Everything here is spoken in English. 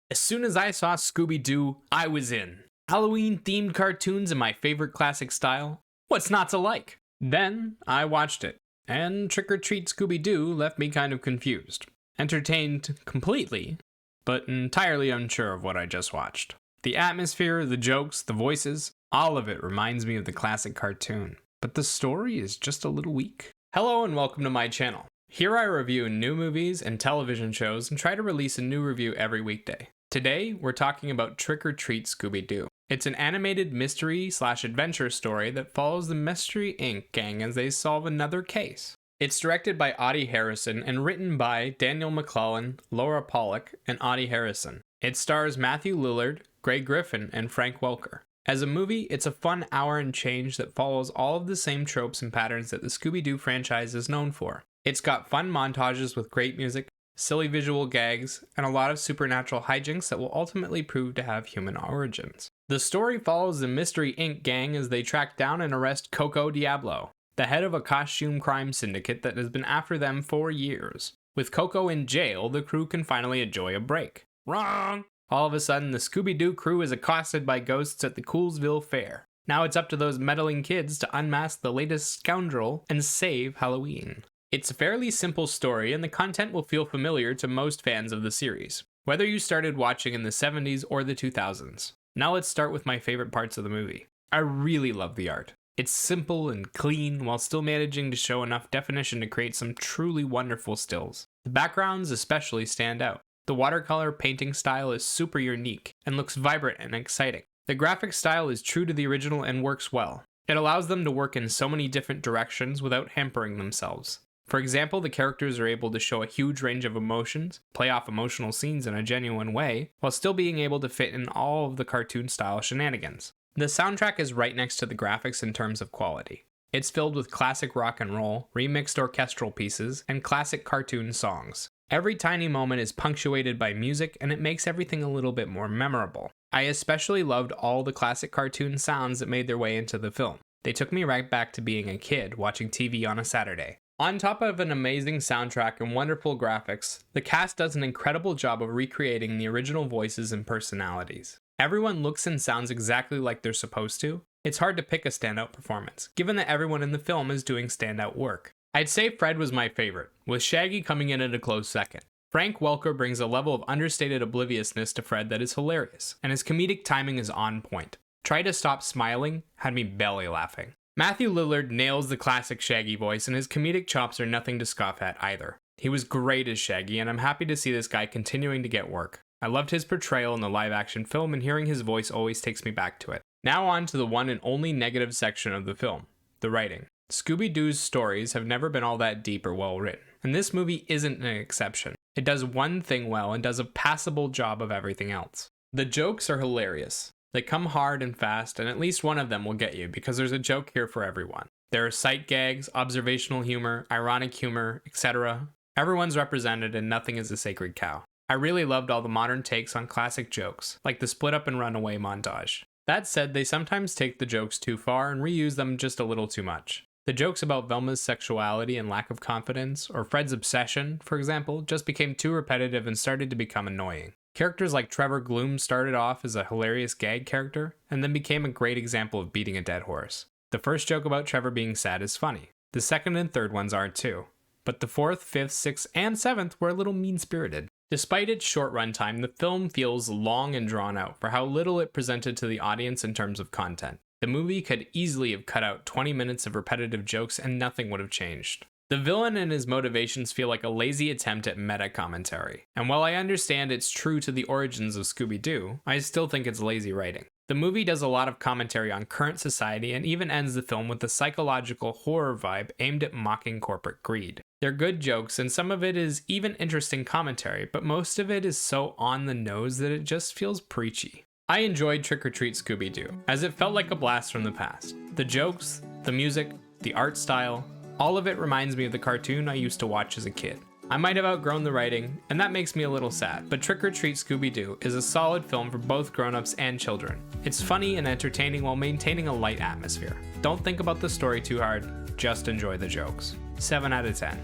As soon as I saw Scooby-Doo, I was in. Halloween-themed cartoons in my favorite classic style? What's not to like? Then I watched it, and Treat Scooby-Doo left me kind of confused. Entertained completely, but entirely unsure of what I just watched. The atmosphere, the jokes, the voices, all of it reminds me of the classic cartoon. But the story is just a little weak. Hello and welcome to my channel. Here I review new movies and television shows and try to release a new review every weekday. Today, we're talking about Treat Scooby-Doo. It's an animated mystery/adventure story that follows the Mystery Inc. gang as they solve another case. It's directed by Audie Harrison and written by Daniel McClellan, Laura Pollock, and Audie Harrison. It stars Matthew Lillard, Greg Griffin, and Frank Welker. As a movie, it's a fun hour and change that follows all of the same tropes and patterns that the Scooby-Doo franchise is known for. It's got fun montages with great music, silly visual gags, and a lot of supernatural hijinks that will ultimately prove to have human origins. The story follows the Mystery Inc. gang as they track down and arrest Coco Diablo, the head of a costume crime syndicate that has been after them for years. With Coco in jail, the crew can finally enjoy a break. Wrong! All of a sudden, the Scooby-Doo crew is accosted by ghosts at the Coolsville Fair. Now it's up to those meddling kids to unmask the latest scoundrel and save Halloween. It's a fairly simple story, and the content will feel familiar to most fans of the series, whether you started watching in the 70s or the 2000s. Now let's start with my favorite parts of the movie. I really love the art. It's simple and clean while still managing to show enough definition to create some truly wonderful stills. The backgrounds especially stand out. The watercolor painting style is super unique and looks vibrant and exciting. The graphic style is true to the original and works well. It allows them to work in so many different directions without hampering themselves. For example, the characters are able to show a huge range of emotions, play off emotional scenes in a genuine way, while still being able to fit in all of the cartoon-style shenanigans. The soundtrack is right next to the graphics in terms of quality. It's filled with classic rock and roll, remixed orchestral pieces, and classic cartoon songs. Every tiny moment is punctuated by music, and it makes everything a little bit more memorable. I especially loved all the classic cartoon sounds that made their way into the film. They took me right back to being a kid watching TV on a Saturday. On top of an amazing soundtrack and wonderful graphics, the cast does an incredible job of recreating the original voices and personalities. Everyone looks and sounds exactly like they're supposed to. It's hard to pick a standout performance, given that everyone in the film is doing standout work. I'd say Fred was my favorite, with Shaggy coming in at a close second. Frank Welker brings a level of understated obliviousness to Fred that is hilarious, and his comedic timing is on point. Try to Stop Smiling had me belly laughing. Matthew Lillard nails the classic Shaggy voice, and his comedic chops are nothing to scoff at either. He was great as Shaggy, and I'm happy to see this guy continuing to get work. I loved his portrayal in the live-action film, and hearing his voice always takes me back to it. Now on to the one and only negative section of the film, the writing. Scooby-Doo's stories have never been all that deep or well written, and this movie isn't an exception. It does one thing well and does a passable job of everything else. The jokes are hilarious. They come hard and fast, and at least one of them will get you because there's a joke here for everyone. There are sight gags, observational humor, ironic humor, etc. Everyone's represented and nothing is a sacred cow. I really loved all the modern takes on classic jokes, like the split up and run away montage. That said, they sometimes take the jokes too far and reuse them just a little too much. The jokes about Velma's sexuality and lack of confidence, or Fred's obsession, for example, just became too repetitive and started to become annoying. Characters like Trevor Gloom started off as a hilarious gag character, and then became a great example of beating a dead horse. The first joke about Trevor being sad is funny. The second and third ones are too. But the fourth, fifth, sixth, and seventh were a little mean-spirited. Despite its short runtime, the film feels long and drawn out for how little it presented to the audience in terms of content. The movie could easily have cut out 20 minutes of repetitive jokes and nothing would have changed. The villain and his motivations feel like a lazy attempt at meta-commentary, and while I understand it's true to the origins of Scooby-Doo, I still think it's lazy writing. The movie does a lot of commentary on current society and even ends the film with a psychological horror vibe aimed at mocking corporate greed. They're good jokes, and some of it is even interesting commentary, but most of it is so on the nose that it just feels preachy. I enjoyed Treat Scooby-Doo, as it felt like a blast from the past. The jokes, the music, the art style, all of it reminds me of the cartoon I used to watch as a kid. I might have outgrown the writing, and that makes me a little sad, but Treat Scooby-Doo is a solid film for both grown-ups and children. It's funny and entertaining while maintaining a light atmosphere. Don't think about the story too hard, just enjoy the jokes. 7 out of 10.